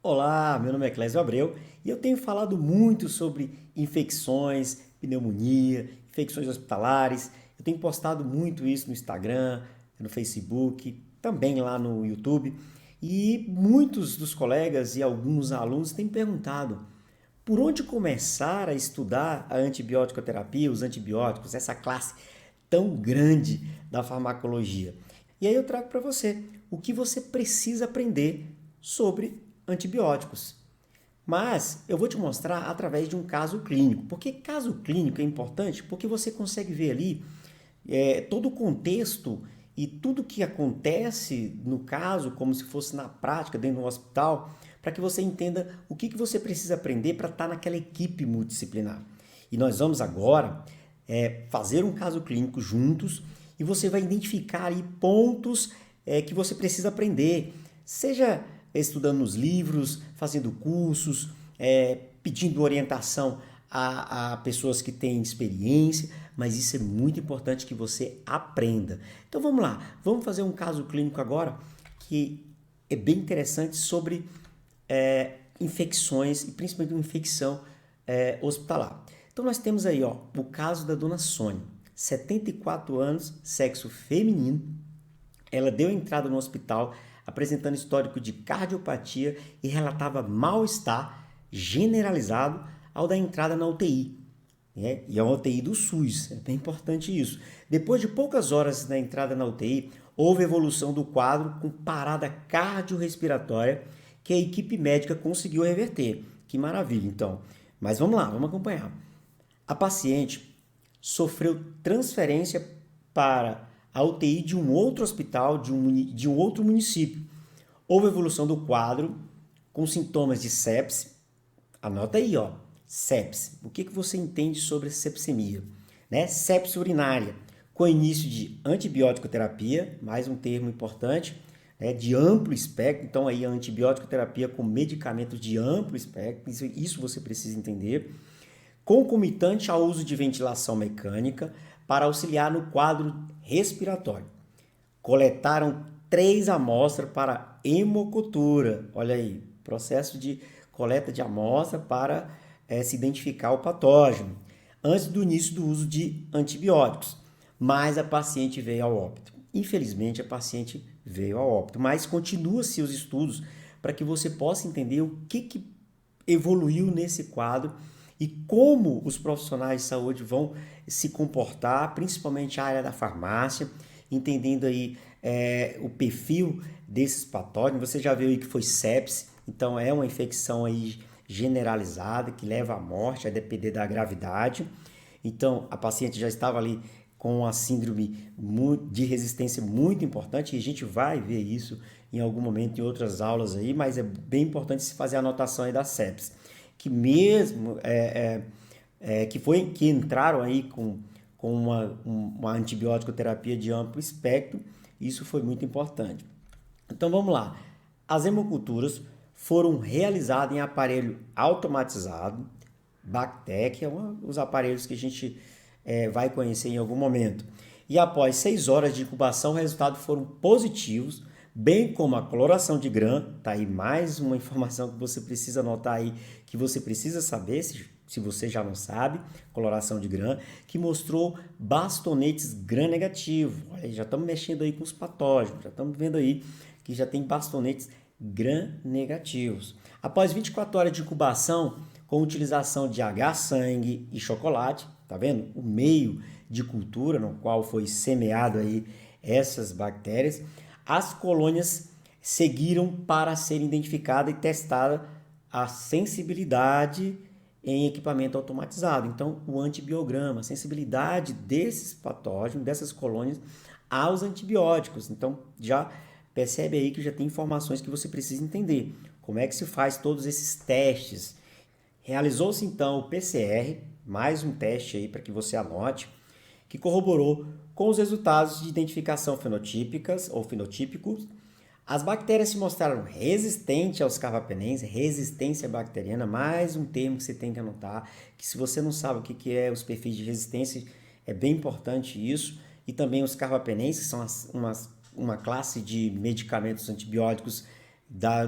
Olá, meu nome é Clésio Abreu e eu tenho falado muito sobre infecções, pneumonia, infecções hospitalares. Eu tenho postado muito isso no Instagram, no Facebook, também lá no YouTube. E muitos dos colegas e alguns alunos têm perguntado por onde começar a estudar a antibiótico-terapia, os antibióticos, essa classe tão grande da farmacologia. E aí eu trago para você o que você precisa aprender sobre antibióticos. Mas eu vou te mostrar através de um caso clínico. Por que caso clínico é importante? Porque você consegue ver ali todo o contexto e tudo que acontece no caso, como se fosse na prática, dentro do hospital, para que você entenda o que você precisa aprender para estar naquela equipe multidisciplinar. E nós vamos agora fazer um caso clínico juntos e você vai identificar aí pontos que você precisa aprender, seja estudando nos livros, fazendo cursos, pedindo orientação a pessoas que têm experiência, mas isso é muito importante que você aprenda. Então vamos lá, vamos fazer um caso clínico agora que é bem interessante sobre infecções e principalmente uma infecção hospitalar. Então nós temos aí o caso da dona Sônia, 74 anos, sexo feminino. Ela deu entrada no hospital apresentando histórico de cardiopatia e relatava mal-estar generalizado ao dar entrada na UTI. E é uma UTI do SUS, é bem importante isso. Depois de poucas horas da entrada na UTI, houve evolução do quadro com parada cardiorrespiratória que a equipe médica conseguiu reverter. Que maravilha, então. Mas vamos lá, vamos acompanhar. A paciente sofreu transferência para a UTI de um outro hospital, de um outro município. Houve evolução do quadro com sintomas de sepse. Anota aí, sepse. O que você entende sobre sepsemia? Sepse urinária, com início de antibiótico terapia, mais um termo importante, de amplo espectro. Então aí a antibiótico terapia com medicamentos de amplo espectro, isso você precisa entender. Concomitante ao uso de ventilação mecânica para auxiliar no quadro respiratório. Coletaram 3 amostras para hemocultura. Olha aí, processo de coleta de amostra para se identificar o patógeno, antes do início do uso de antibióticos. Mas a paciente veio ao óbito. Infelizmente, a paciente veio ao óbito, mas continua-se os estudos para que você possa entender o que evoluiu nesse quadro e como os profissionais de saúde vão se comportar, principalmente a área da farmácia, entendendo aí o perfil desses patógenos. Você já viu aí que foi sepse, então é uma infecção aí generalizada que leva à morte, a depender da gravidade. Então a paciente já estava ali com uma síndrome de resistência muito importante e a gente vai ver isso em algum momento em outras aulas aí, mas é bem importante se fazer a anotação aí da sepse, que mesmo que entraram aí com uma antibiótico terapia de amplo espectro, isso foi muito importante. Então vamos lá. As hemoculturas foram realizadas em aparelho automatizado, Bactec, os aparelhos que a gente vai conhecer em algum momento. E após 6 horas de incubação, os resultados foram positivos, bem como a coloração de Gram. Tá aí mais uma informação que você precisa anotar aí, que você precisa saber, se você já não sabe, coloração de Gram, que mostrou bastonetes Gram negativo. Olha, já estamos mexendo aí com os patógenos, já estamos vendo aí que já tem bastonetes Gram negativos. Após 24 horas de incubação, com utilização de H-sangue e chocolate, tá vendo? O meio de cultura no qual foi semeado aí essas bactérias, as colônias seguiram para serem identificadas e testada a sensibilidade em equipamento automatizado. Então, o antibiograma, a sensibilidade desses patógenos, dessas colônias aos antibióticos. Então, já percebe aí que já tem informações que você precisa entender. Como é que se faz todos esses testes? Realizou-se então o PCR, mais um teste aí para que você anote, que corroborou com os resultados de identificação fenotípicas ou fenotípicos. As bactérias se mostraram resistentes aos carbapenens, resistência bacteriana, mais um termo que você tem que anotar, que se você não sabe o que é os perfis de resistência, é bem importante isso. E também os carbapenens, que são uma classe de medicamentos antibióticos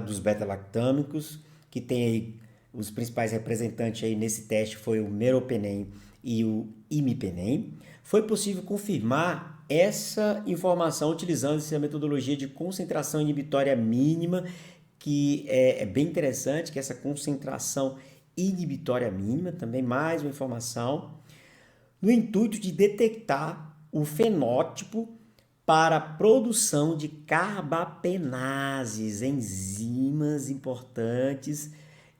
dos beta-lactâmicos. que tem aí os principais representantes aí nesse teste foi o meropenem e o imipenem. Foi possível confirmar essa informação utilizando essa metodologia de concentração inibitória mínima, que é bem interessante, que é essa concentração inibitória mínima, também mais uma informação, no intuito de detectar o fenótipo para a produção de carbapenases, enzimas importantes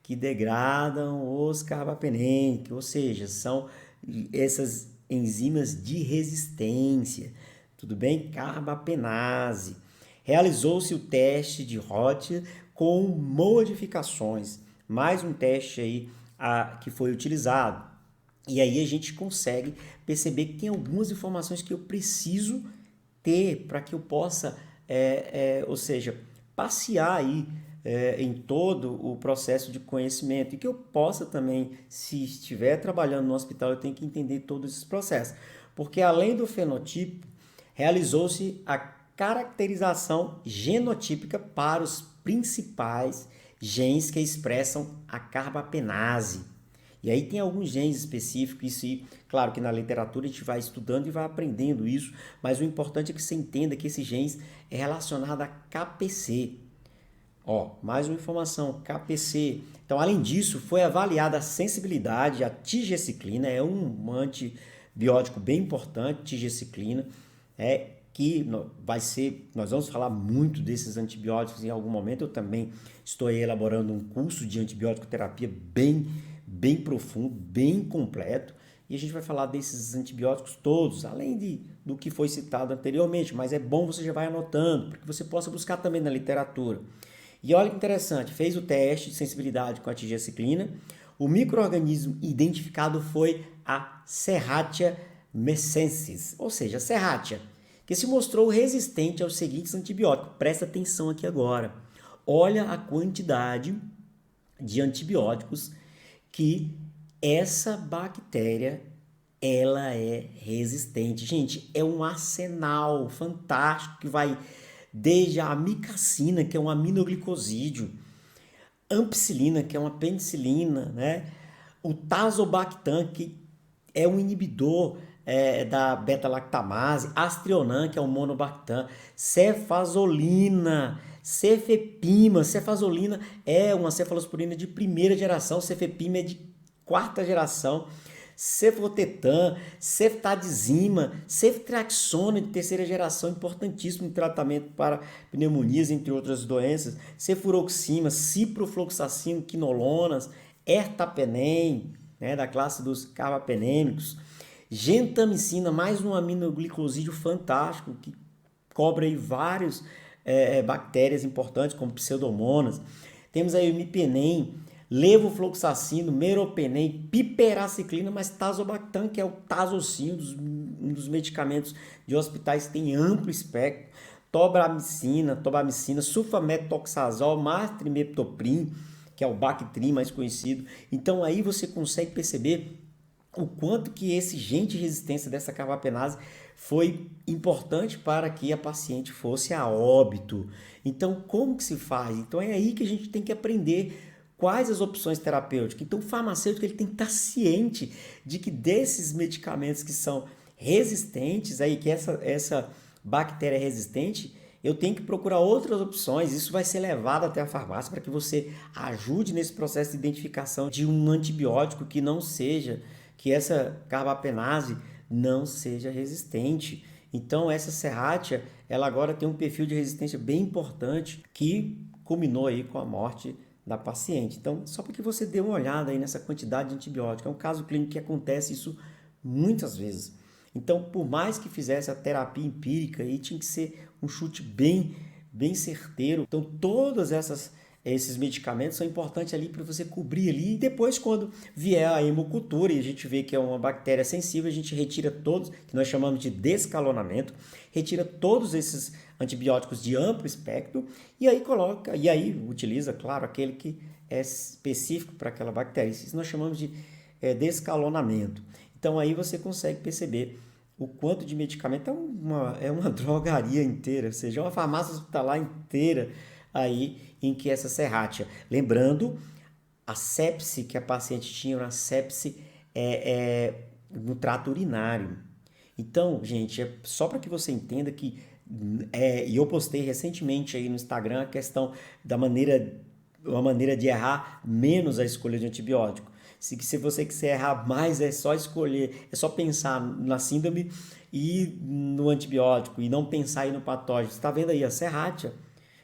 que degradam os carbapenêmicos, ou seja, são essas enzimas de resistência, tudo bem? Carbapenase. Realizou-se o teste de Roth com modificações, mais um teste aí que foi utilizado. E aí a gente consegue perceber que tem algumas informações que eu preciso ter para que eu possa, ou seja, passear aí em todo o processo de conhecimento e que eu possa também, se estiver trabalhando no hospital, eu tenho que entender todos esses processos. Porque além do fenotipo, realizou-se a caracterização genotípica para os principais genes que expressam a carbapenase. E aí tem alguns genes específicos, isso aí, claro que na literatura a gente vai estudando e vai aprendendo isso, mas o importante é que você entenda que esses genes é relacionado a KPC. Ó, mais uma informação, KPC. Então, além disso, foi avaliada a sensibilidade à tigecyclina, é um antibiótico bem importante, tigecyclina, que nós vamos falar muito desses antibióticos em algum momento. Eu também estou elaborando um curso de antibiótico terapia bem profundo, bem completo, e a gente vai falar desses antibióticos todos, além do que foi citado anteriormente, mas é bom você já vai anotando, para que você possa buscar também na literatura. E olha que interessante, fez o teste de sensibilidade com a tigecyclina, o micro-organismo identificado foi a Serratia messensis, ou seja, a Serratia, que se mostrou resistente aos seguintes antibióticos. Presta atenção aqui agora. Olha a quantidade de antibióticos que essa bactéria ela é resistente. Gente, é um arsenal fantástico que vai desde a amicacina, que é um aminoglicosídeo, ampicilina, que é uma penicilina, né? O tazobactam, que é um inibidor da beta-lactamase, astrionam, que é um monobactam, cefazolina, cefepima. Cefazolina é uma cefalosporina de primeira geração, cefepima é de quarta geração, cefotetan, ceftadizima, ceftriaxona de terceira geração, importantíssimo em tratamento para pneumonias, entre outras doenças, cefuroxima, ciprofloxacino, quinolonas, ertapenem, né, da classe dos carbapenêmicos, gentamicina, mais um aminoglicosídeo fantástico que cobre aí várias bactérias importantes como pseudomonas. Temos aí o imipenem, levofloxacino, meropenem, piperaciclina, mas tazobactam, que é o tazocin, um dos medicamentos de hospitais que tem amplo espectro, tobramicina, sulfametoxazol, mastrimeptoprim, que é o Bactrim mais conhecido. Então aí você consegue perceber o quanto que esse gene de resistência dessa carbapenase foi importante para que a paciente fosse a óbito. Então, como que se faz? Então é aí que a gente tem que aprender quais as opções terapêuticas. Então, o farmacêutico ele tem que estar ciente de que desses medicamentos que são resistentes, aí que essa bactéria é resistente, eu tenho que procurar outras opções. Isso vai ser levado até a farmácia para que você ajude nesse processo de identificação de um antibiótico que não seja, que essa carbapenase não seja resistente. Então, essa Serratia, ela agora tem um perfil de resistência bem importante que culminou aí com a morte da paciente. Então, só para que você dê uma olhada aí nessa quantidade de antibiótico. É um caso clínico que acontece isso muitas vezes. Então, por mais que fizesse a terapia empírica, aí tinha que ser um chute bem certeiro. Então, todas esses medicamentos são importantes ali para você cobrir ali. E depois, quando vier a hemocultura e a gente vê que é uma bactéria sensível, a gente retira todos, que nós chamamos de descalonamento, retira todos esses antibióticos de amplo espectro e aí utiliza, claro, aquele que é específico para aquela bactéria. Isso nós chamamos de descalonamento. Então aí você consegue perceber o quanto de medicamento é uma drogaria inteira, ou seja, uma farmácia hospitalar inteira aí em que essa Serratia. Lembrando, a sepse que a paciente tinha era uma sepse no trato urinário. Então, gente, é só para que você entenda que e eu postei recentemente aí no Instagram a questão da uma maneira de errar menos a escolha de antibiótico. Se você quiser errar mais, é só escolher, é só pensar na síndrome e no antibiótico e não pensar aí no patógeno. Você está vendo aí a serrátia?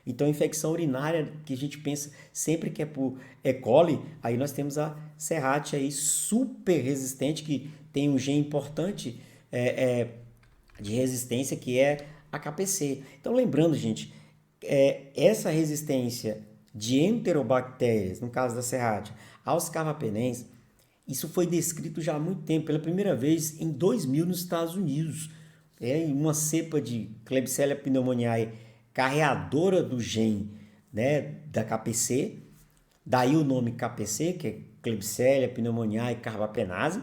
Então, infecção urinária que a gente pensa sempre que é por E. coli, aí nós temos a serrátia aí super resistente que tem um gene importante de resistência que é a KPC. Então, lembrando, gente, essa resistência de enterobactérias, no caso da serrátia, aos carbapenens, isso foi descrito já há muito tempo, pela primeira vez em 2000 nos Estados Unidos. É uma cepa de Klebsiella pneumoniae carreadora do gene, né, da KPC, daí o nome KPC, que é Klebsiella pneumoniae carbapenase,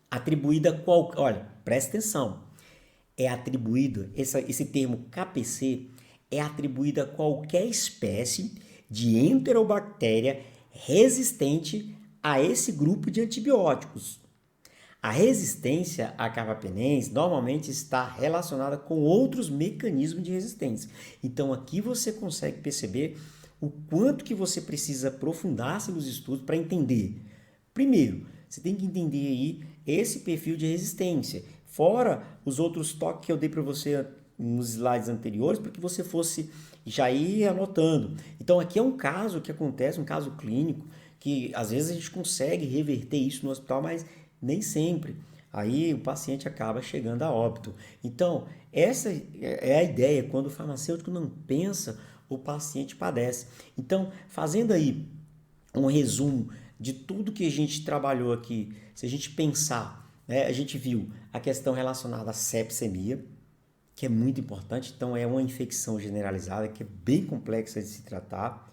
atribuída a qual, olha, presta atenção, é atribuído, esse termo KPC é atribuído a qualquer espécie de enterobactéria resistente a esse grupo de antibióticos. A resistência a carbapenens normalmente está relacionada com outros mecanismos de resistência. Então aqui você consegue perceber o quanto que você precisa aprofundar-se nos estudos para entender. Primeiro, você tem que entender aí esse perfil de resistência, fora os outros toques que eu dei para você nos slides anteriores, para que você fosse já ir anotando. Então aqui é um caso que acontece, um caso clínico, que às vezes a gente consegue reverter isso no hospital, mas nem sempre. Aí o paciente acaba chegando a óbito. Então, essa é a ideia. Quando o farmacêutico não pensa, o paciente padece. Então, fazendo aí um resumo de tudo que a gente trabalhou aqui, se a gente pensar, né, a gente viu a questão relacionada à sepsemia, que é muito importante. Então, é uma infecção generalizada que é bem complexa de se tratar.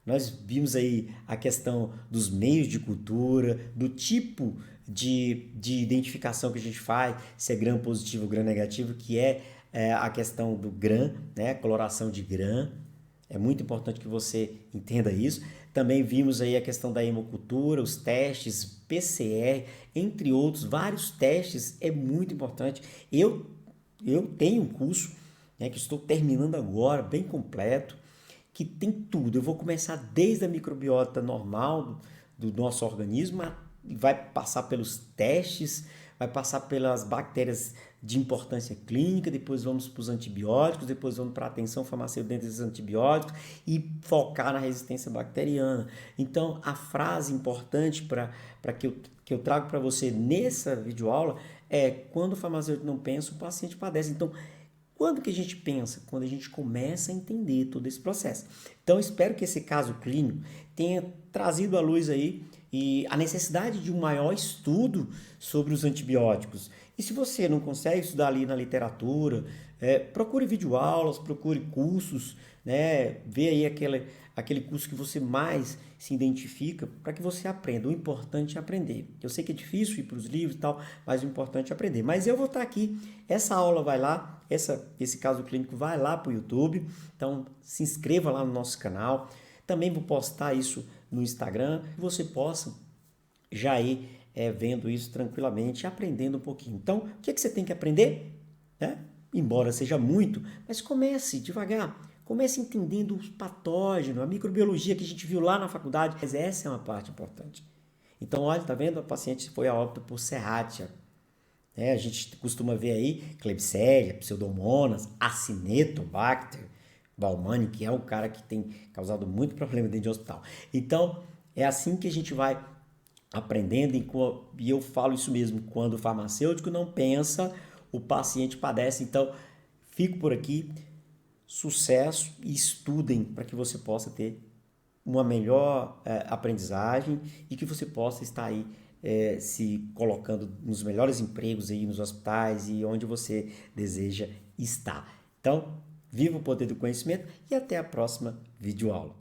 Nós vimos aí a questão dos meios de cultura, do tipo de identificação que a gente faz, se é gram positivo ou gram negativo, que é a questão do gram, né? Coloração de gram. É muito importante que você entenda isso. Também vimos aí a questão da hemocultura, os testes, PCR, entre outros, vários testes, é muito importante. Eu tenho um curso, né, que estou terminando agora, bem completo, que tem tudo. Eu vou começar desde a microbiota normal do nosso organismo, vai passar pelos testes, vai passar pelas bactérias de importância clínica, depois vamos para os antibióticos, depois vamos para a atenção farmacêutica dentro desses antibióticos e focar na resistência bacteriana. Então, a frase importante para que eu trago para você nessa videoaula é: quando o farmacêutico não pensa, o paciente padece. Então, quando que a gente pensa? Quando a gente começa a entender todo esse processo. Então, espero que esse caso clínico tenha trazido à luz aí e a necessidade de um maior estudo sobre os antibióticos. E se você não consegue estudar ali na literatura, procure videoaulas, procure cursos, né? Vê aí aquele curso que você mais se identifica para que você aprenda. O importante é aprender. Eu sei que é difícil ir para os livros e tal, mas o importante é aprender. Mas eu vou estar aqui, essa aula vai lá, esse caso clínico vai lá para o YouTube, então se inscreva lá no nosso canal. Também vou postar isso no Instagram, que você possa já ir vendo isso tranquilamente, aprendendo um pouquinho. Então, o que você tem que aprender? Né? Embora seja muito, mas comece devagar. Comece entendendo os patógenos, a microbiologia que a gente viu lá na faculdade. Mas essa é uma parte importante. Então, olha, tá vendo? A paciente foi a óbito por serrátia. A gente costuma ver aí Klebsiella, Pseudomonas, Acinetobacter baumannii, que é o cara que tem causado muito problema dentro de hospital. Então, é assim que a gente vai aprendendo, e eu falo isso mesmo, quando o farmacêutico não pensa, o paciente padece. Então, fico por aqui, sucesso e estudem para que você possa ter uma melhor aprendizagem e que você possa estar aí se colocando nos melhores empregos aí nos hospitais e onde você deseja estar. Então, viva o poder do conhecimento e até a próxima videoaula.